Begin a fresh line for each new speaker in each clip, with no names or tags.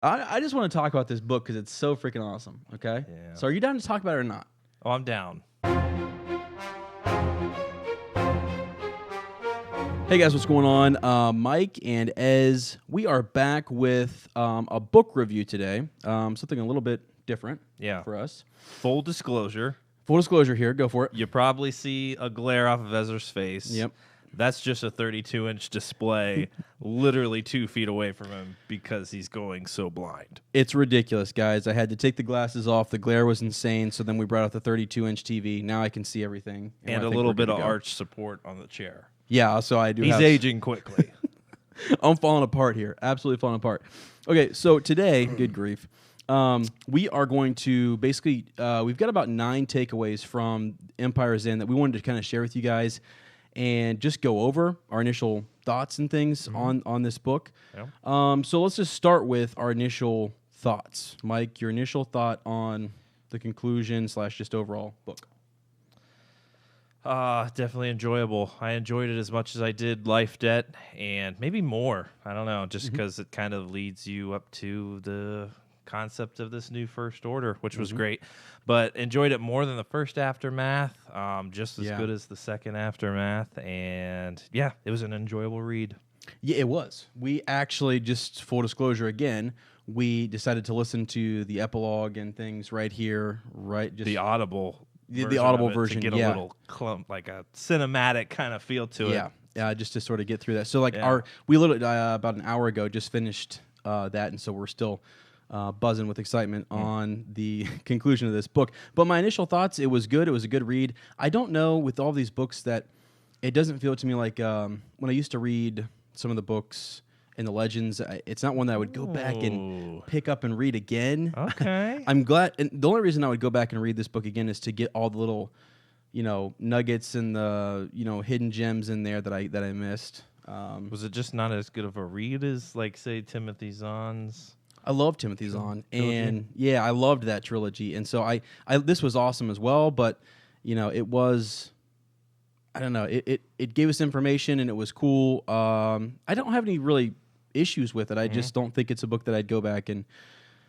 I just want to talk about this book because it's so freaking awesome. Okay.
Yeah.
So are you down to talk about it or not?
Oh, I'm down.
Hey guys, what's going on? Mike and Ez, we are back with a book review today. Something a little bit different for us.
Full disclosure.
Full disclosure here, go for it.
You probably see a glare off of Ezra's face.
Yep.
That's just a 32-inch display literally 2 feet away from him because he's going so blind.
It's ridiculous, guys. I had to take the glasses off. The glare was insane, so then we brought out the 32-inch TV. Now I can see everything.
And a little bit of arch support on the chair.
Yeah, so I do
He's
have...
aging quickly.
I'm falling apart here. Absolutely falling apart. Okay, so today, good grief, we are going to basically, we've got about 9 takeaways from Empire's End that we wanted to kind of share with you guys and just go over our initial thoughts and things on this book.
Yeah.
So let's just start with our initial thoughts. Mike, your initial thought on the conclusion / just overall book.
Definitely enjoyable. I enjoyed it as much as I did Life Debt, and maybe more. I don't know, just because it kind of leads you up to the concept of this new First Order, which was great. But enjoyed it more than the first Aftermath, just as good as the second Aftermath. And yeah, it was an enjoyable read.
Yeah, it was. We actually, just full disclosure again, we decided to listen to the epilogue and things right here, right? Just
the Audible.
The Audible version,
to get a little clump, like a cinematic kind of feel to it.
Yeah, just to sort of get through that. So, like, we literally about an hour ago just finished that, and so we're still buzzing with excitement on the conclusion of this book. But my initial thoughts, it was good. It was a good read. I don't know with all these books that it doesn't feel to me like when I used to read some of the books in the Legends, it's not one that I would go back and pick up and read again.
Okay.
I'm glad, and the only reason I would go back and read this book again is to get all the little, nuggets and the, hidden gems in there that I missed.
Was it just not as good of a read as, like, say, Timothy Zahn's?
I love Timothy Zahn, and yeah, I loved that trilogy, and so I this was awesome as well. But it was, I don't know, it gave us information and it was cool. I don't have any really issues with it. I just don't think it's a book that I'd go back and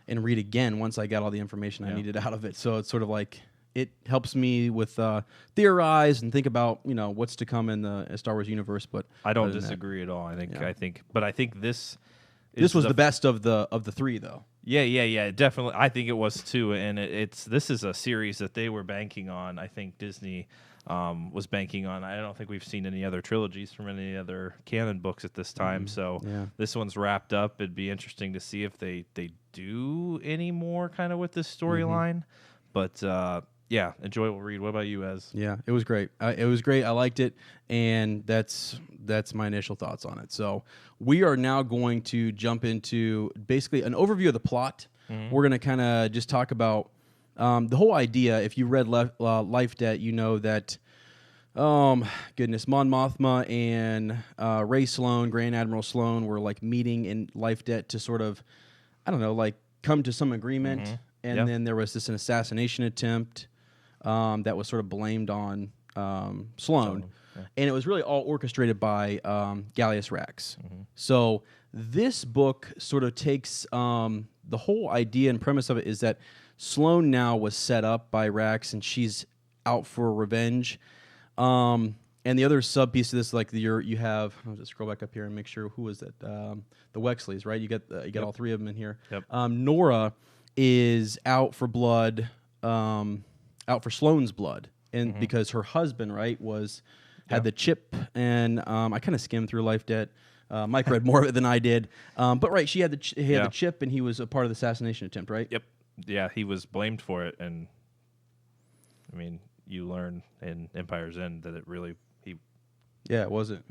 read again once I got all the information I needed out of it. So it's sort of like it helps me with theorize and think about what's to come in the Star Wars universe. But
I don't disagree at all. I think this
was the best of the 3 though.
Yeah, definitely. I think it was too, and this is a series that they were banking on. I think Disney was banking on. I don't think we've seen any other trilogies from any other canon books at this time. So this one's wrapped up. It'd be interesting to see if they do any more kind of with this storyline. But yeah, enjoyable read. What about you, Ez?
Yeah, it was great. It was great. I liked it, and that's my initial thoughts on it. So we are now going to jump into basically an overview of the plot. We're going to kind of just talk about the whole idea. If you read Life Debt, you know that, Mon Mothma and Ray Sloan, Grand Admiral Sloan, were like meeting in Life Debt to sort of, I don't know, like come to some agreement. And then there was an assassination attempt that was sort of blamed on Sloan. And it was really all orchestrated by Gallius Rax. So this book sort of takes the whole idea and premise of it is that Sloan now was set up by Rax, and she's out for revenge. And the other sub piece of this, like you have, I'll just scroll back up here and make sure who was that? The Wexleys, right? You got all 3 of them in here. Nora is out for blood, out for Sloan's blood, and because her husband, right, had the chip, and I kind of skimmed through Life Debt. Mike read more of it than I did, but right, he had the chip, and he was a part of the assassination attempt, right?
Yep. Yeah, he was blamed for it, and I mean, you learn in Empire's End that it really
it wasn't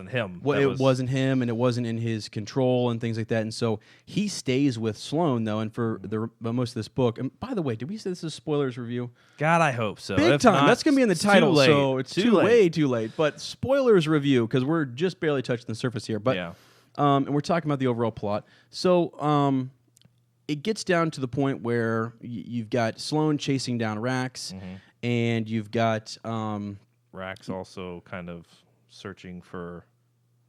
him.
Well, wasn't him, and it wasn't in his control and things like that. And so he stays with Sloan though, and for most of this book. And by the way, did we say this is a spoilers review?
God, I hope so.
Big time.
Not,
that's gonna be in the title, so it's way too late. But spoilers review, because we're just barely touching the surface here. But and we're talking about the overall plot. So it gets down to the point where you've got Sloan chasing down Rax, and you've got
Rax also kind of searching for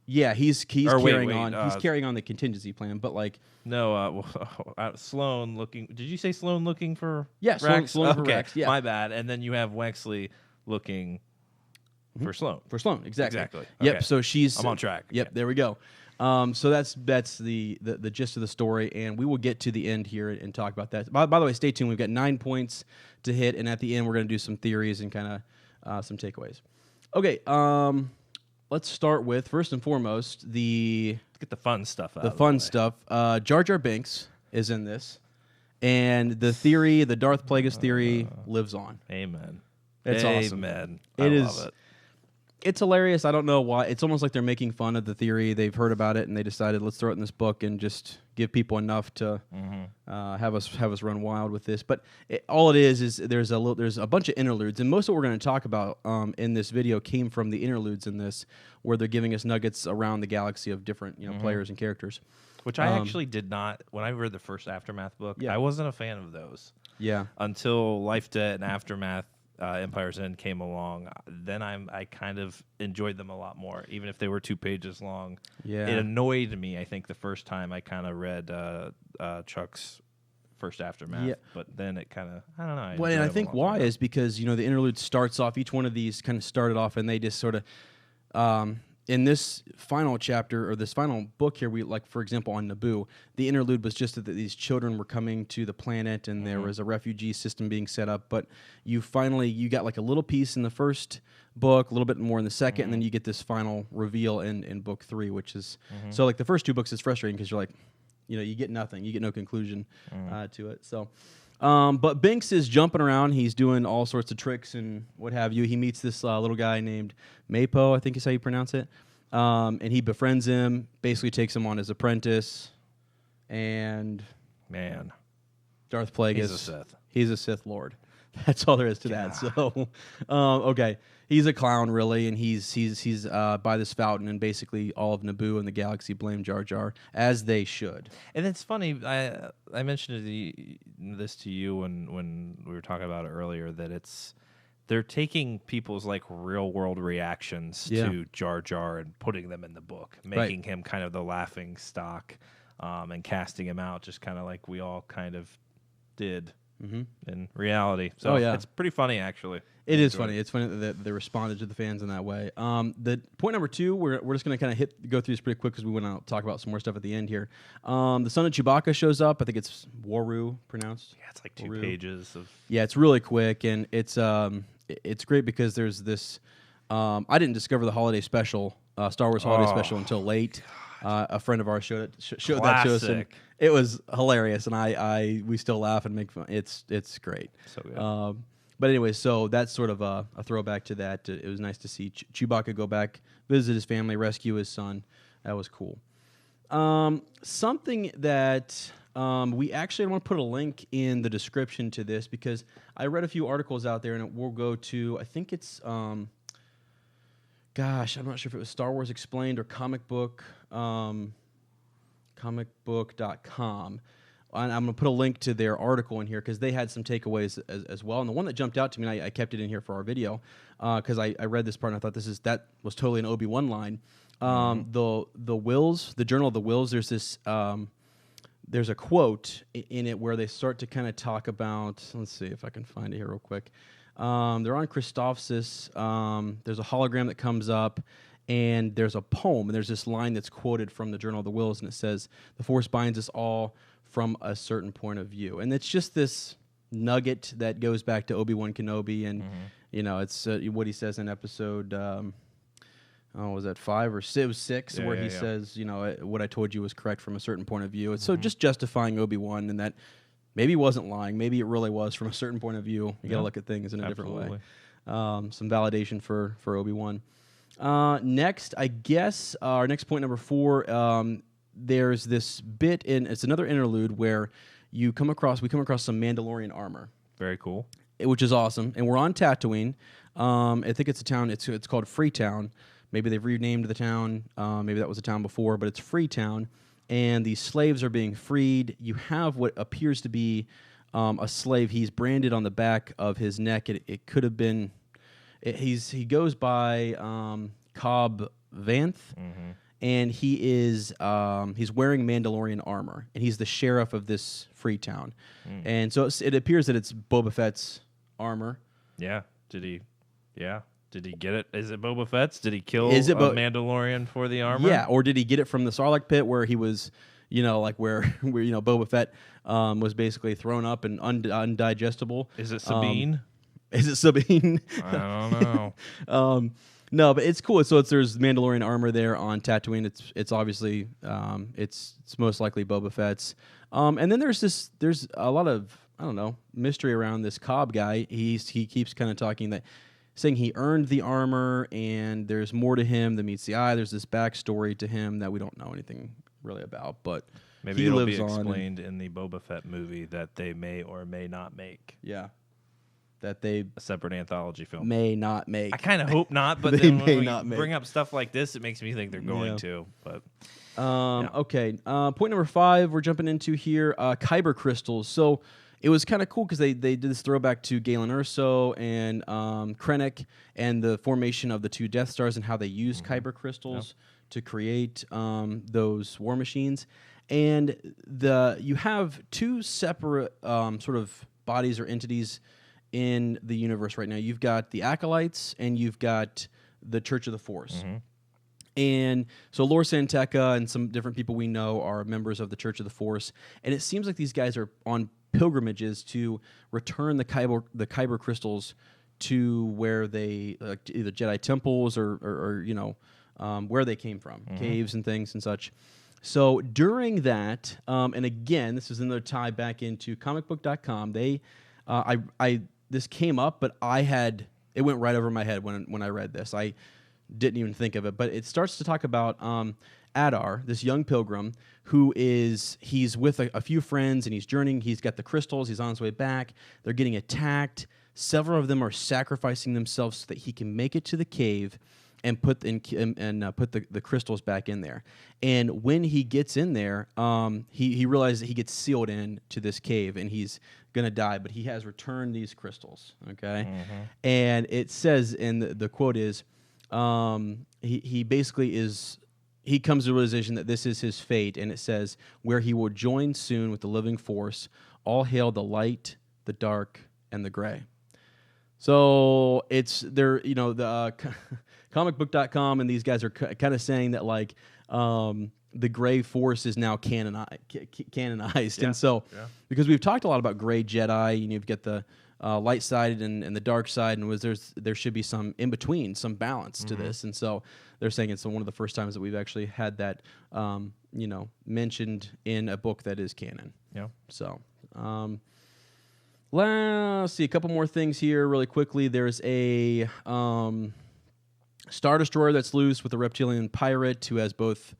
Yeah, he's
Or wait,
carrying
wait,
on. He's carrying on the contingency plan, but like
No, Sloane looking. Did you say Sloane looking for
yeah,
Rax?
Sloane for
Okay,
Rax. Yeah,
my bad. And then you have Wexley looking for Sloane.
for Sloane, exactly.
Exactly.
Yep.
Okay.
So she's
I'm on track.
Yep.
Okay.
There we go. So that's the gist of the story, and we will get to the end here and talk about that. By the way, stay tuned. We've got 9 points to hit, and at the end, we're going to do some theories and kind of some takeaways. Okay. Let's start with first and foremost
Let's get the fun stuff out.
the fun stuff. Jar Jar Binks is in this, and the theory, the Darth Plagueis theory, lives on.
Amen.
It's awesome.
Amen.
It
I
is.
love it.
It's hilarious. I don't know why. It's almost like they're making fun of the theory. They've heard about it and they decided let's throw it in this book and just give people enough to have us run wild with this. But all it is there's a bunch of interludes, and most of what we're going to talk about in this video came from the interludes in this, where they're giving us nuggets around the galaxy of different players and characters.
Which I actually did not. When I read the first Aftermath book,
Yeah.
I wasn't a fan of those.
Yeah.
Until Life, Debt, and Aftermath. Empire's End came along, then I kind of enjoyed them a lot more, even if they were 2 pages long.
Yeah.
It annoyed me, I think, the first time I kind of read Chuck's first Aftermath,
Yeah.
but then it kind of, I don't know.
Well, and I think why is because, the interlude starts off, each one of these kind of started off, and they just sort of, in this final chapter, or this final book here, we, like, for example, on Naboo, the interlude was just that these children were coming to the planet, and there was a refugee system being set up, but you got like a little piece in the first book, a little bit more in the second, and then you get this final reveal in book 3, which is, so like the first 2 books is frustrating because you're like, you get nothing, you get no conclusion to it, so... but Binks is jumping around. He's doing all sorts of tricks and what have you. He meets this little guy named Maypo, I think is how you pronounce it. And he befriends him, basically takes him on his apprentice. And
Man,
Darth Plagueis.
he's a Sith.
He's a Sith Lord. That's all there is to that. So, okay. He's a clown, really, and he's by this fountain, and basically all of Naboo and the galaxy blame Jar Jar, as they should.
And it's funny, I mentioned this to you when we were talking about it earlier, that they're taking people's like real world reactions to Jar Jar and putting them in the book, making him kind of the laughing stock, and casting him out, just kind of like we all kind of did in reality. So it's pretty funny, actually.
It is funny. It's funny that they responded to the fans in that way. The point number 2, we're just going to kind of go through this pretty quick because we want to talk about some more stuff at the end here. The son of Chewbacca shows up. I think it's Waroo pronounced.
Yeah, it's like 2 pages of.
Yeah, it's really quick, and it's great because there's this. I didn't discover the holiday special, Star Wars holiday special, until late. A friend of ours showed that to us, and it was hilarious, and we still laugh and make fun. It's great.
So good.
But anyway, so that's sort of a throwback to that. It was nice to see Chewbacca go back, visit his family, rescue his son. That was cool. Something that we actually want to put a link in the description to this because I read a few articles out there, and it will go to, I think it's, gosh, I'm not sure if it was Star Wars Explained or comicbook.com. And I'm going to put a link to their article in here because they had some takeaways as well. And the one that jumped out to me, and I kept it in here for our video because I read this part and I thought that was totally an Obi-Wan line. The Whills, the Journal of the Whills, there's this there's a quote in it where they start to kind of talk about, let's see if I can find it here real quick. They're on Christophsis. There's a hologram that comes up, and there's a poem, and there's this line that's quoted from the Journal of the Whills, and it says, "The Force binds us all from a certain point of view." And it's just this nugget that goes back to Obi-Wan Kenobi, and it's what he says in episode, was that 5 or 6? It was 6, where he says, what I told you was correct from a certain point of view. It's so just justifying Obi-Wan, and that maybe he wasn't lying, maybe it really was from a certain point of view. You got to look at things in a different way. Some validation for Obi-Wan. Next, I guess our next point, number 4. There's this bit it's another interlude where we come across some Mandalorian armor.
Very cool.
Which is awesome. And we're on Tatooine. I think it's a town, it's called Freetown. Maybe they've renamed the town. Maybe that was a town before, but it's Freetown. And these slaves are being freed. You have what appears to be a slave. He's branded on the back of his neck. It could have been, he goes by Cobb Vanth. and he's wearing Mandalorian armor, and he's the sheriff of this free town. And so it appears that it's Boba Fett's armor.
Yeah. Did he get it? Is it Boba Fett's? Did he kill Mandalorian for the armor?
Yeah, or did he get it from the Sarlacc pit where he was, like where Boba Fett was basically thrown up and undigestible?
Is it Sabine?
Is it Sabine?
I don't know.
No, but it's cool. So there's Mandalorian armor there on Tatooine. It's obviously it's most likely Boba Fett's. And then there's a lot of, I don't know, mystery around this Cobb guy. He keeps kind of saying he earned the armor, and there's more to him than meets the eye. There's this backstory to him that we don't know anything really about, but
maybe it'll be explained in the Boba Fett movie that they may or may not make.
Yeah. That they
a separate anthology film
may not make.
I kind of hope not, but then when we bring up stuff like this, it makes me think they're going to. But
okay, point number 5 we're jumping into here: Kyber crystals. So it was kind of cool because they did this throwback to Galen Erso and Krennic and the formation of the 2 Death Stars and how they use Kyber crystals to create those war machines. And you have 2 separate sort of bodies or entities in the universe right now. You've got the Acolytes and you've got the Church of the Force. And so Lor San Tekka and some different people we know are members of the Church of the Force. And it seems like these guys are on pilgrimages to return the Kyber crystals to where they either Jedi temples or where they came from, caves and things and such. So during that, and again, this is another tie back into comicbook.com. This came up, but it went right over my head when I read this. I didn't even think of it, but it starts to talk about Adar, this young pilgrim he's with a few friends and he's journeying. He's got the crystals. He's on his way back. They're getting attacked. Several of them are sacrificing themselves so that he can make it to the cave and put the crystals back in there. And when he gets in there, he realizes that he gets sealed in to this cave and he's gonna die. But he has returned these crystals. Okay, and it says, and the quote is, he basically he comes to the realization that this is his fate, and it says, where he will join soon with the living force. All hail the light, the dark, and the gray. So it's there, the comicbook.com and these guys are kind of saying that the gray force is now canonized. And so because we've talked a lot about gray Jedi, you've got the light side and the dark side, and there should be some in between, some balance to this. And so they're saying it's one of the first times that we've actually had that mentioned in a book that is canon.
Yeah.
So let's see a couple more things here really quickly. There's a Star Destroyer that's loose with a reptilian pirate who has both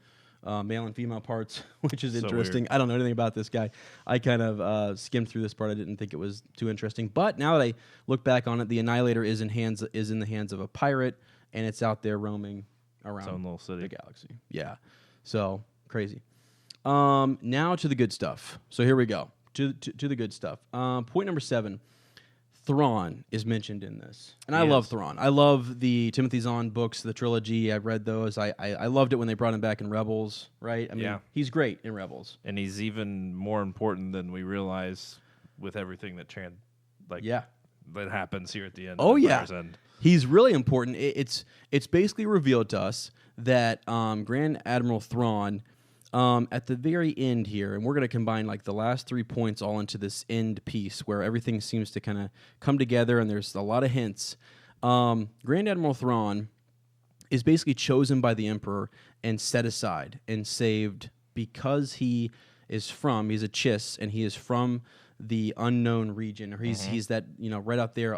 male and female parts, which is interesting.
Weird.
I don't know anything about this guy. I kind of skimmed through this part. I didn't think it was too interesting. But now that I look back on it, the Annihilator is in the hands of a pirate, and it's out there roaming around
its own little city.
the galaxy. Yeah. So crazy. Now to the good stuff. So here we go. To the good stuff. Point number 7. Thrawn is mentioned in this. And I love Thrawn. I love the Timothy Zahn books, the trilogy. I've read those. I loved it when they brought him back in Rebels, right? I mean, he's great in Rebels.
And he's even more important than we realize with everything that that happens here at the end.
Oh, yeah. He's really important. It's basically revealed to us that Grand Admiral Thrawn, at the very end here, and we're going to combine the last 3 points all into this end piece where everything seems to kind of come together and there's a lot of hints. Grand Admiral Thrawn is basically chosen by the Emperor and set aside and saved because he's a Chiss and he is from the unknown region, or he's that right out there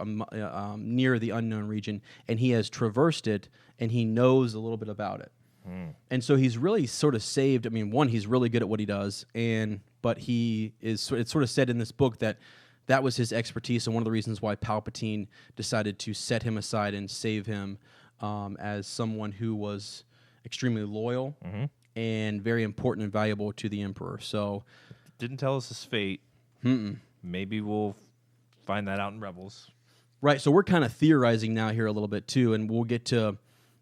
near the unknown region, and he has traversed it and he knows a little bit about it. And so he's really sort of saved. I mean, one, he's really good at what he does, but it's sort of said in this book that was his expertise, and one of the reasons why Palpatine decided to set him aside and save him as someone who was extremely loyal and very important and valuable to the Emperor. So,
didn't tell us his fate. Maybe we'll find that out in Rebels.
Right. So we're kind of theorizing now here a little bit too, and we'll get to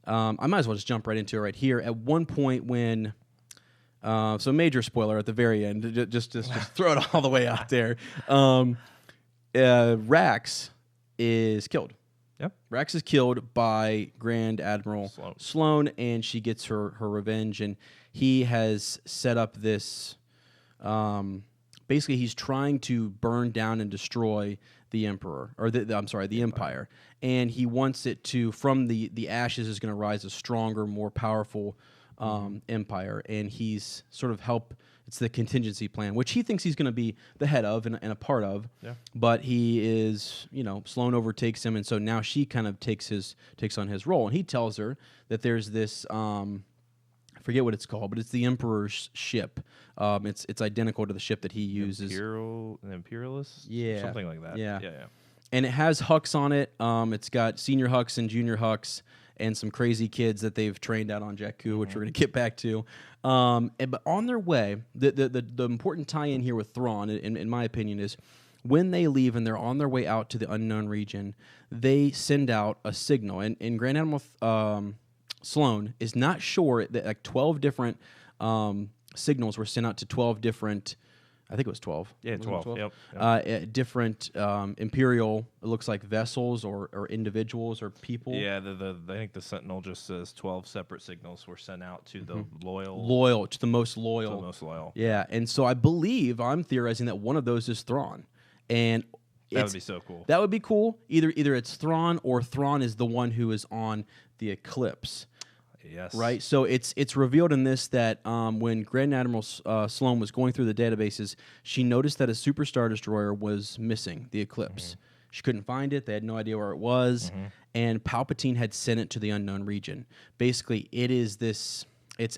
I might as well just jump right into it right here. At one point when, so major spoiler at the very end, just throw it all the way out there. Rax is killed.
Yep.
Rax is killed by Grand Admiral Sloane, and she gets her revenge. And he has set up this. Basically, he's trying to burn down and destroy the Emperor, or the Empire, and he wants it to, from the ashes, is going to rise a stronger, more powerful empire. And he's sort of it's the contingency plan, which he thinks he's going to be the head of and a part of. Yeah. But he is, Sloane overtakes him, and so now she kind of takes on his role, and he tells her that there's this. I forget what it's called, but it's the Emperor's ship. It's identical to the ship that he uses.
Imperialist?
Yeah.
Something like that.
Yeah. And it has Hux on it. It's got senior Hux and junior Hux and some crazy kids that they've trained out on Jakku, which we're going to get back to. But on their way, the important tie-in here with Thrawn, in my opinion, is when they leave and they're on their way out to the unknown region, they send out a signal. And Grand Admiral Sloane is not sure that 12 different signals were sent out to 12 different. I think it was 12.
Yeah, 12. Yep.
Different Imperial, it looks like vessels or individuals or people.
Yeah, I think the Sentinel just says 12 separate signals were sent out to the
to the most loyal. Yeah, and so I'm theorizing that one of those is Thrawn, and
that would be so cool.
That would be cool. Either it's Thrawn, or Thrawn is the one who is on the Eclipse.
Yes.
Right. So it's revealed in this that when Grand Admiral Sloane was going through the databases, she noticed that a Super Star Destroyer was missing, the Eclipse. She couldn't find it. They had no idea where it was. And Palpatine had sent it to the unknown region. Basically, it's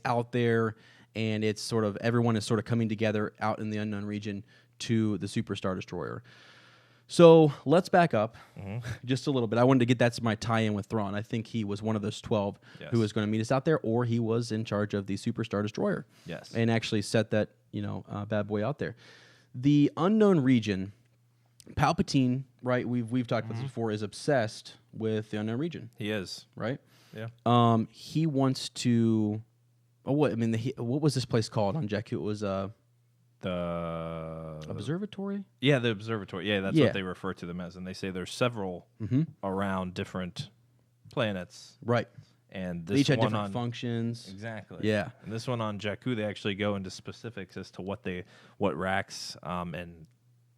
out there, and it's sort of, everyone is sort of coming together out in the unknown region to the Super Star Destroyer. So let's back up just a little bit. I wanted to get that's my tie-in with Thrawn. I think he was one of those 12 who was going to meet us out there, or he was in charge of the Super Star Destroyer.
Yes.
And actually set that bad boy out there. The unknown region, Palpatine, right? We've talked about this before, is obsessed with the unknown region.
He is,
right?
Yeah.
He wants to. What was this place called on Jakku? It was
the
Observatory?
Yeah, the Observatory. Yeah, that's what they refer to them as. And they say there's several around different planets.
Right.
And
they each had different functions.
Exactly.
Yeah.
And this one on Jakku, they actually go into specifics as to what Rax and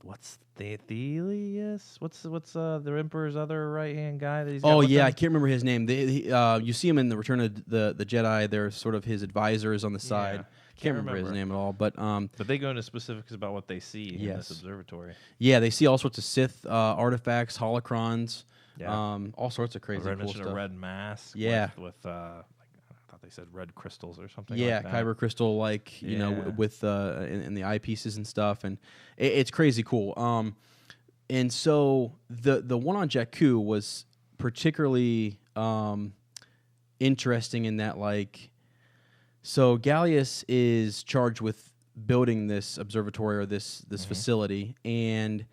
what's Thelius? What's the Emperor's other right-hand guy that he's got with him?
I can't remember his name. You see him in the Return of the Jedi. They're sort of his advisors on the side. Can't remember his name at all, but
they go into specifics about what they see in this observatory.
Yeah, they see all sorts of Sith artifacts, holocrons, all sorts of crazy cool stuff.
A red mask.
Yeah,
with I thought they said red crystals or something.
Yeah,
like that.
Kyber crystal, with in the eyepieces and stuff, and it's crazy cool. And so the one on Jakku was particularly interesting in that So Gallius is charged with building this observatory or this facility, and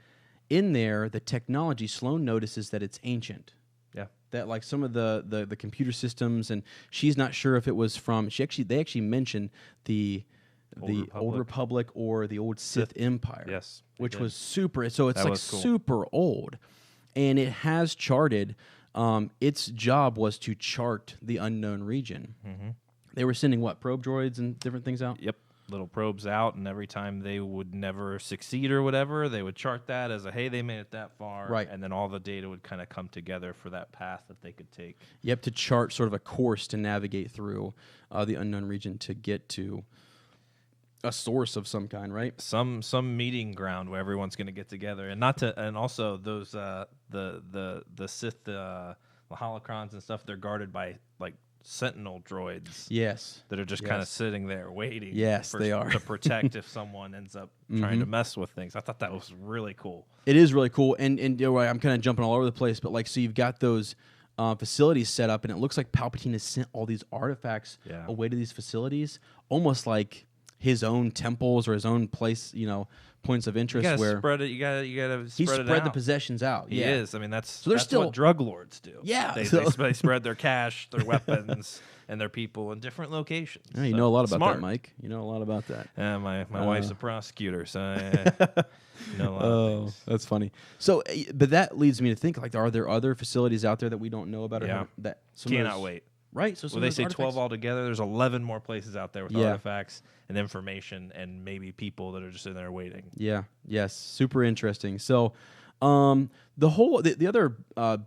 in there, the technology, Sloane notices that it's ancient.
Yeah.
That some of the computer systems, and she's not sure if it was from. They actually mentioned the Old Republic or the old Sith Empire.
Yes.
Which was super. So it's cool. Super old, and it has charted. Its job was to chart the unknown region. They were sending probe droids and different things out?
Yep. Little probes out, and every time they would never succeed or whatever, they would chart that as hey, they made it that far.
Right.
And then all the data would kind of come together for that path that they could take.
Yep, to chart sort of a course to navigate through the unknown region to get to a source of some kind, right?
Some meeting ground where everyone's going to get together, and also those the Sith the holocrons and stuff. They're guarded by Sentinel droids.
Yes.
That are just kind of sitting there waiting.
Yes, they are.
To protect if someone ends up trying to mess with things. I thought that was really cool.
It is really cool. And I'm kind of jumping all over the place, but so you've got those facilities set up, and it looks like Palpatine has sent all these artifacts away to these facilities, almost like his own temples or his own place, points of interest where
spread it. You gotta
he
spread it
spread
out.
the possessions out.
He
yeah.
is. I mean, that's
still
what drug lords do.
Yeah,
they spread their cash, their weapons, and their people in different locations.
Yeah, you know a lot about that, Mike. You know a lot about that.
Yeah, my wife's a prosecutor, so I know a lot of things.
That's funny. So, but that leads me to think, like, are there other facilities out there that we don't know about?
Yeah.
That
Cannot wait.
Right. So
they say 12 altogether. There's 11 more places out there with artifacts and information and maybe people that are just in there waiting. Yeah. Yes.
Super interesting. So, the other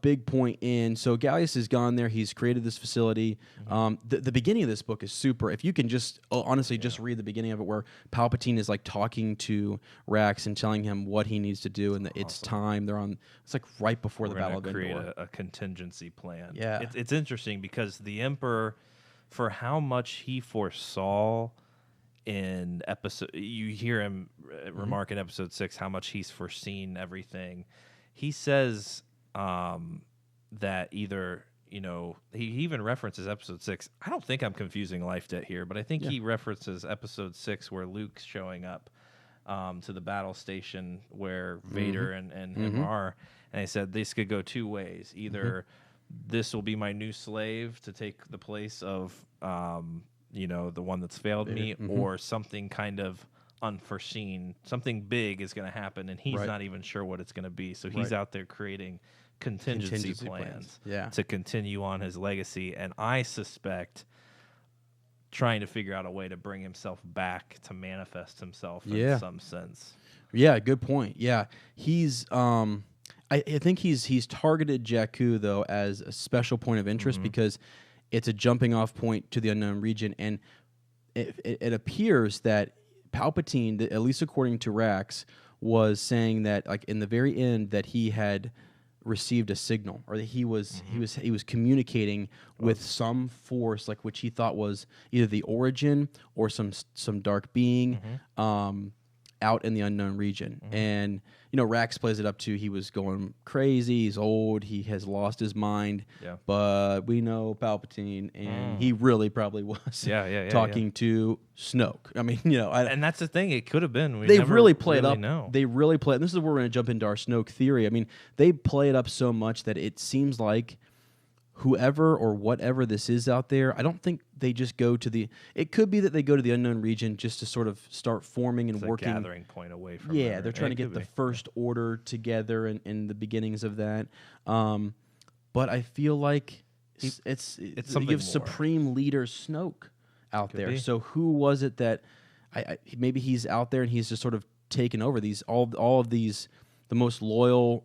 big point so Gallius has gone there. He's created this facility. The beginning of this book is super. If you can just honestly just read the beginning of it, where Palpatine is like talking to Rax and telling him what he needs to do, and that it's time. It's like right before the Battle of Endor.
Create a contingency plan.
Yeah,
it's interesting because the Emperor, for how much he foresaw in episode, you hear him remark in episode 6 how much he's foreseen everything. He says that either, he even references episode 6. I don't think I'm confusing Life Debt here, but I think he references episode 6 where Luke's showing up to the battle station where Vader and him are. And he said this could go two ways. Either this will be my new slave to take the place of the one that's failed me, or something kind of unforeseen, something big is going to happen, and he's not even sure what it's going to be. So he's out there creating contingency plans to continue on his legacy, and I suspect trying to figure out a way to bring himself back to manifest himself in some sense.
Yeah, good point. Yeah, he's I think he's targeted Jakku though as a special point of interest because it's a jumping off point to the unknown region, and it appears that Palpatine, at least according to Rax, was saying that like in the very end that he had received a signal, or that he was communicating with some force, like which he thought was either the origin or some dark being out in the unknown region. And Rax plays it up to he was going crazy, he's old, he has lost his mind, but we know Palpatine, and he really probably was talking to Snoke. I mean,
and that's the thing, it could have been.
They really play it up. They really play it. This is where we're going to jump into our Snoke theory. I mean, they play it up so much that it seems like whoever or whatever this is out there, I don't think they just go to it could be that they go to the unknown region just to sort of start forming and working.
A gathering point away from
there. They're trying to get the First Order together in the beginnings of that. But I feel like it's something you have more. Supreme Leader Snoke out there. So who was it that maybe he's out there and he's just sort of taken over these all of these. The most loyal,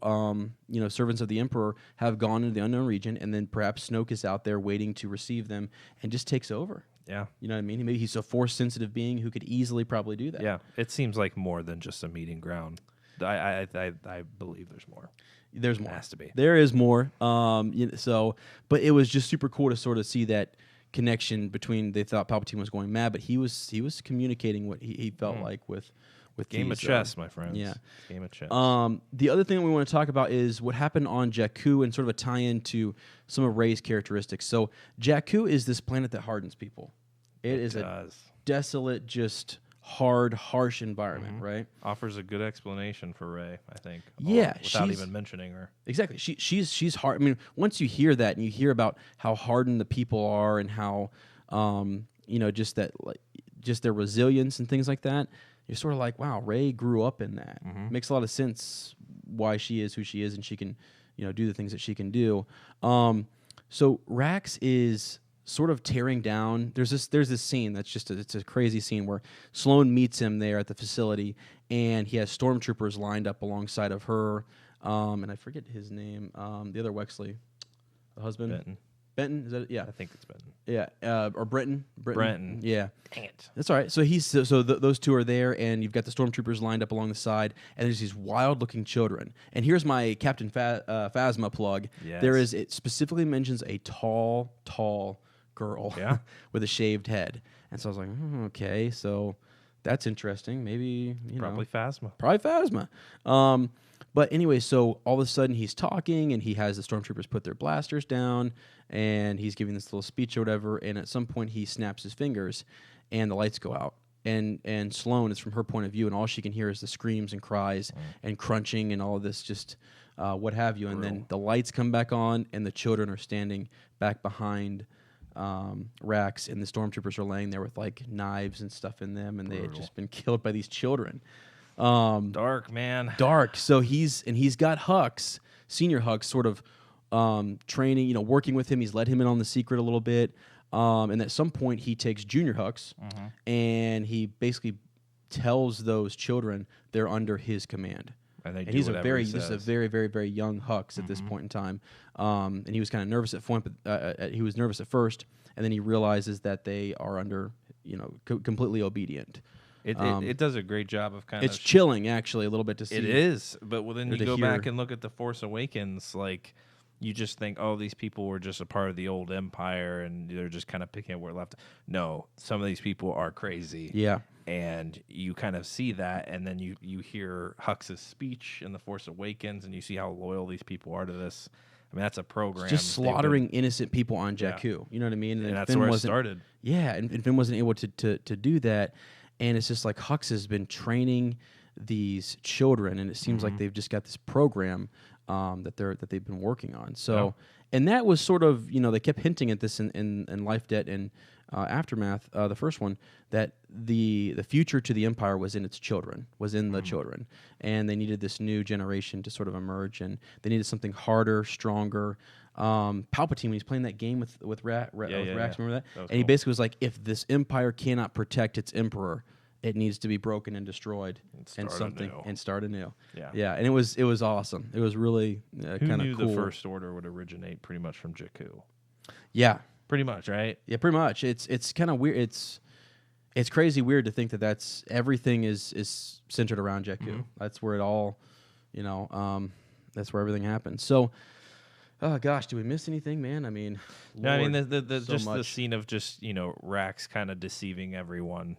servants of the Emperor have gone into the unknown region, and then perhaps Snoke is out there waiting to receive them and just takes over. Yeah, you know what I mean. Maybe he's a force-sensitive being who could easily probably do that.
Yeah, it seems like more than just a meeting ground. I believe there's more.
There's more.
It has to be.
There is more. But it was just super cool to sort of see that connection between. They thought Palpatine was going mad, but he was communicating what he felt like with
game of chess, my friends.
Yeah,
game of chess.
The other thing that we want to talk about is what happened on Jakku, and sort of a tie-in to some of Rey's characteristics. So Jakku is this planet that hardens people. It is a desolate, just hard, harsh environment, right?
Offers a good explanation for Rey, I think.
Without
even mentioning her.
Exactly. She's hard. I mean, once you hear that and you hear about how hardened the people are and how just their resilience and things like that, you're sort of like, wow, Rey grew up in that. Makes a lot of sense why she is who she is, and she can, do the things that she can do. So Rax is sort of tearing down. There's this scene that's just it's a crazy scene where Sloane meets him there at the facility, and he has stormtroopers lined up alongside of her, and I forget his name. The other Wexley, the husband. Benton, is that it? Yeah,
I think it's Benton.
Yeah, or Brenton.
Brenton.
Yeah.
Dang it.
That's all right. So those two are there, and you've got the stormtroopers lined up along the side, and there's these wild-looking children. And here's my Captain Phasma plug. Yes. It specifically mentions a tall girl with a shaved head, and so I was like, okay, so that's interesting. Maybe
probably Phasma.
Probably Phasma. But anyway, so all of a sudden he's talking, and he has the stormtroopers put their blasters down, and he's giving this little speech or whatever, and at some point he snaps his fingers, and the lights go out, and Sloane is from her point of view, and all she can hear is the screams and cries and crunching and all of this, just what have you. And then the lights come back on, and the children are standing back behind Rax, and the stormtroopers are laying there with like knives and stuff in them, and they had just been killed by these children.
Dark, man.
Dark. So he's got Hux, Senior Hux, sort of training, working with him. He's let him in on the secret a little bit. And at some point, he takes Junior Hux, and he basically tells those children they're under his command.
And
he's a very, very, very young Hux at this point in time. And he was kind of nervous at point, but he was nervous at first, and then he realizes that they are under, completely obedient.
It does a great job of kind of...
It's chilling, actually, a little bit to see.
It is, but then you go back and look at The Force Awakens, like, you just think, oh, these people were just a part of the old empire, and they're just kind of picking up where it left. No, some of these people are crazy.
Yeah.
And you kind of see that, and then you hear Hux's speech in The Force Awakens, and you see how loyal these people are to this. I mean, that's a program.
It's just slaughtering innocent people on Jakku. Yeah. You know what I mean?
And that's Finn where it started.
Yeah, and Finn wasn't able to do that. And it's just like Hux has been training these children, and it seems like they've just got this program that they've been working on. So, and that was sort of, they kept hinting at this in Life, Debt, and Aftermath, the first one, that the future to the Empire was in its children, the children, and they needed this new generation to sort of emerge, and they needed something harder, stronger. Palpatine, when he's playing that game with Rax, remember that? And he basically was like, if this Empire cannot protect its Emperor, it needs to be broken and destroyed and start anew. Yeah, and it was awesome. It was really kind of cool. Who knew
the First Order would originate pretty much from Jakku?
Yeah,
pretty much, right?
Yeah, pretty much. It's kind of weird. It's crazy weird to think that's everything is centered around Jakku. That's where it all, that's where everything happens. So. Oh gosh, do we miss anything, man? I mean,
no, I mean the scene of just Rax kind of deceiving everyone,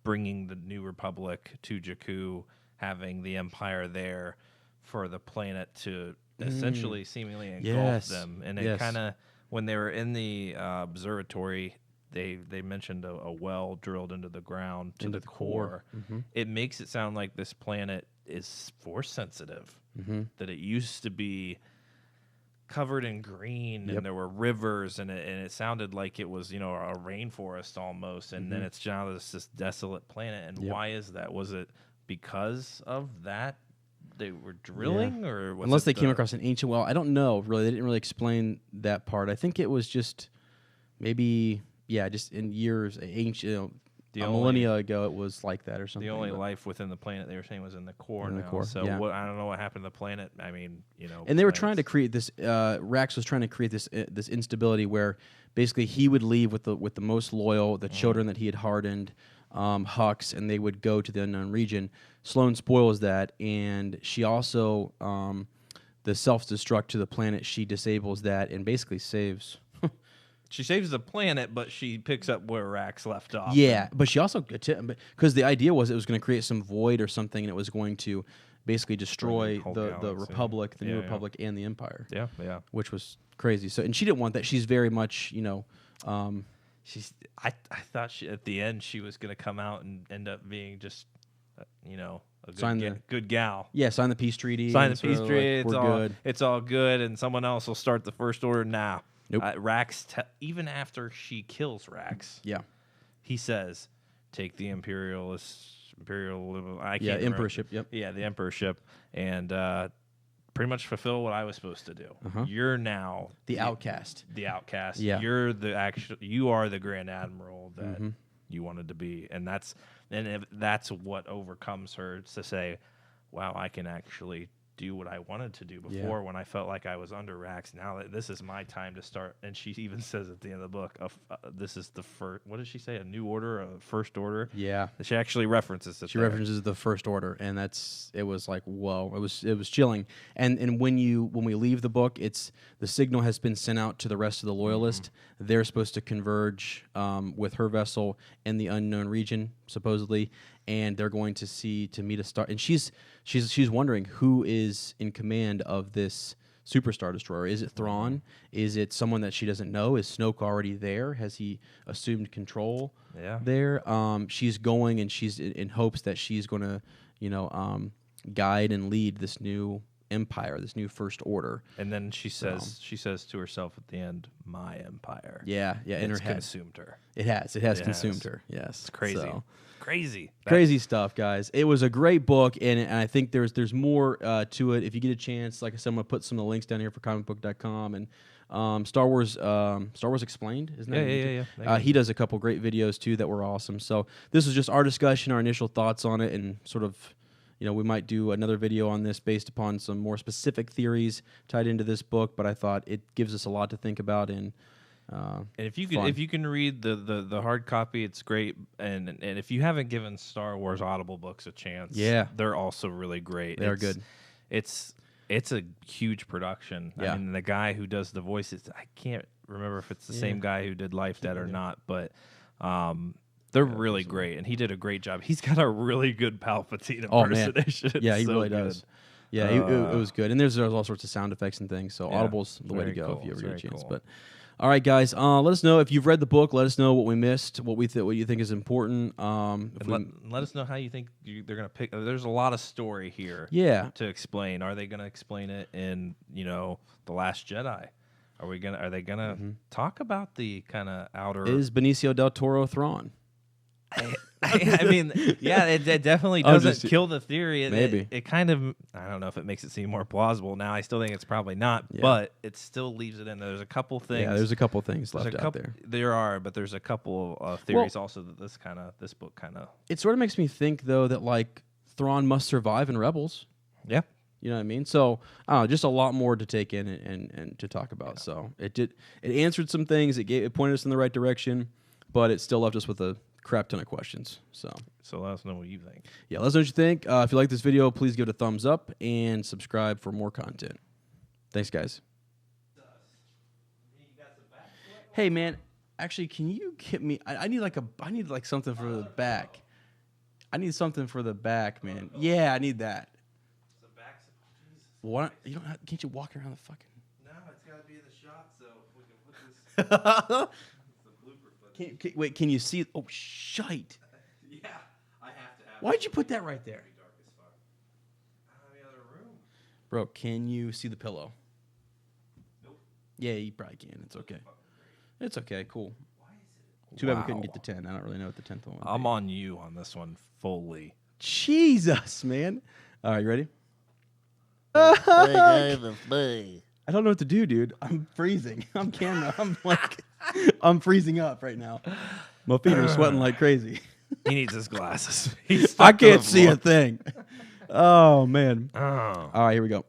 bringing the New Republic to Jakku, having the Empire there for the planet to essentially seemingly engulf them, and it kind of when they were in the observatory, they mentioned a well drilled into the ground to the core. It makes it sound like this planet is force sensitive, that it used to be covered in green, and there were rivers, and it sounded like it was a rainforest almost, and then it's now this desolate planet. And why is that? Was it because of that they were drilling, or was
unless they came across an ancient well? I don't know. Really, they didn't really explain that part. I think it was just maybe just in years ancient. A millennia ago, it was like that or something.
The only life within the planet they were saying was in the core now. So I don't know what happened to the planet. I mean,
And they were trying to create this. Rax was trying to create this instability where basically he would leave with the most loyal, the children that he had hardened, Hux, and they would go to the unknown region. Sloane spoils that, and she also the self-destruct to the planet. She disables that and basically saves.
She saves the planet, but she picks up where Rax left off.
Yeah, but she also, because the idea was it was going to create some void or something, and it was going to basicely destroy the Republic, the New Republic, and the Empire.
Yeah.
Which was crazy. So, and she didn't want that. She's very much,
I thought at the end she was going to come out and end up being just, a good gal.
Yeah, sign the peace treaty.
Sign the peace treaty. It's all good, and someone else will start the First Order now.
Nope.
Rax, even after she kills Rax, he says, "Take the Imperial. I can't
Emperorship. Yep.
Yeah, the Emperorship, and pretty much fulfill what I was supposed to do. You're now
the outcast.
The outcast.
Yeah.
You are the Grand Admiral that you wanted to be, and that's what overcomes her to say, "Wow, I can actually do what I wanted to do before when I felt like I was under Rax. Now that this is my time to start." And she even says at the end of the book, "This is the first." What does she say? A new order, a first order.
Yeah,
she actually references it.
She references the First Order, and it was like, whoa! It was chilling. And when we leave the book, it's the signal has been sent out to the rest of the Loyalists. They're supposed to converge with her vessel in the unknown region, supposedly. And they're going to meet a star, and she's wondering who is in command of this Super Star Destroyer? Is it Thrawn? Is it someone that she doesn't know? Is Snoke already there? Has he assumed control there? She's going, and she's in hopes that she's going to, guide and lead this new empire, this new First Order.
And then she says to herself at the end, "My empire."
Yeah, in her head.
Consumed her.
It has consumed her. Yes,
it's crazy.
So.
Crazy
Stuff, guys. It was a great book, and I think there's more to it. If you get a chance, like I said, I'm gonna put some of the links down here for comicbook.com and Star Wars Explained, isn't it?
Yeah.
He does a couple great videos too that were awesome. So this was just our discussion, our initial thoughts on it, and sort of, we might do another video on this based upon some more specific theories tied into this book. But I thought it gives us a lot to think about and
if you can read the hard copy, it's great. And if you haven't given Star Wars Audible books a chance, they're also really great.
They're good.
It's a huge production.
Yeah.
I mean, the guy who does the voices, I can't remember if it's the same guy who did Life Dead or not, but they're really great, and he did a great job. He's got a really good Palpatine impersonation.
Yeah, he really does. Yeah, it was good. And there's all sorts of sound effects and things, so Audible's the way to go if you ever get a chance. But all right, guys, let us know if you've read the book. Let us know what we missed, what you think is important.
Let us know how you think they're going to pick. There's a lot of story here to explain. Are they going to explain it in, The Last Jedi? Are they gonna talk about the kind of outer?
Is Benicio del Toro Thrawn?
I mean, it definitely doesn't kill the theory.
Maybe
it kind of. I don't know if it makes it seem more plausible. Now, I still think it's probably not, but it still leaves it in. There's a couple things.
Yeah, there's a couple things left out there.
There are, but there's a couple of theories also that this book kind of.
It sort of makes me think though that like Thrawn must survive in Rebels.
Yeah.
You know what I mean? So, I don't know, just a lot more to take in and to talk about. Yeah. So, it answered some things. It pointed us in the right direction, but it still left us with a crap ton of questions. So
let us know what you think.
Yeah, let us know what you think. If you like this video, please give it a thumbs up and subscribe for more content. Thanks, guys. Hey, man, actually, can you get me? I need like something for the back. I need something for the back, man. Yeah, I need that. What? Can't you walk around the fucking?
No, it's got to be in the shot, so we can put this.
It's the blooper. Wait, can you see? Oh, shite.
Yeah, I have to have.
Why'd you put that right there?
Dark as fuck. I don't have any other room.
Bro, can you see the pillow?
Nope.
Yeah, you probably can. It's okay. It's okay. Cool. Why is it? Too bad we couldn't get the 10. I don't really know what the 10th one was.
I'm on you on this one fully.
Jesus, man. All right, you ready?
I
don't know what to do, dude. I'm freezing. I'm freezing up right now. My feet are sweating like crazy.
He needs his glasses.
I can't see a thing. Oh, man.
Oh.
All right, here we go.